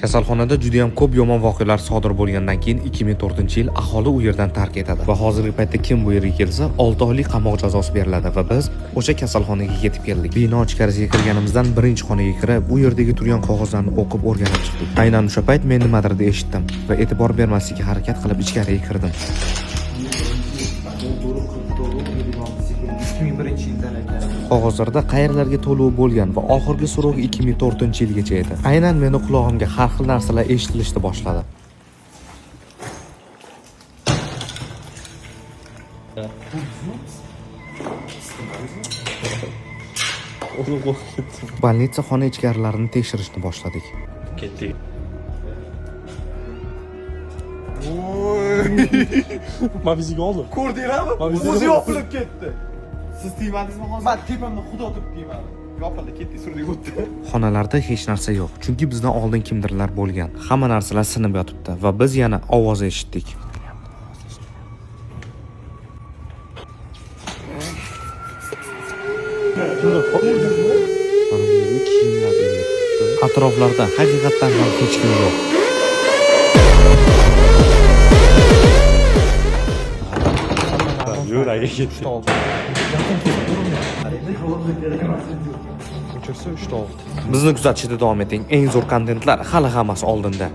Kasalxonada juda ham ko'p yomon voqealar sodir bo'lgandan keyin 2004-yil aholi u yerdan tark etadi va hozirgi paytda kim bu yerga kelsa 6 oylik qamoq jazosi beriladi va biz o'sha kasalxonaga yetib keldik. Bino ichkarisiga kirganimizdan birinchi xonaga kirib, u yerdagi turgan qog'ozlarni o'qib o'rganib chiqdik. Aynan o'sha payt men nimadir eshitdim va e'tibor bermaslikka harakat qilib ichkariga kirdim. 2001-yildan ekan. Qog'ozlarda qayerlarga to'lov bo'lgan va oxirgi so'rov 2004-yilgacha edi. Aynan meni qulog'imga har xil narsalar eshitilishni boshladi. Bolnitsa xona ichkarilarini tekshirishni boshladik. Ketdik. Men biziga oldim. Ko'rdinglarmi? O'zi O'zi yopilib ketdi. Siz tegmadingizmi hozir? Men tepamda xudo turib tegmadi. Yopildi, ketdi, surdik o'tdi. Xonalarda hech narsa yo'q, chunki bizdan oldin kimdirlar bo'lgan. Hamma narsalar sinib yotibdi va biz yana ovoz eshitdik. Atroflarda haqiqatan ham hech kim yo'q. Yuragiga ketdi. Bizni kuzatishda davom eting. Eng zo'r kontentlar hali hammasi oldinda.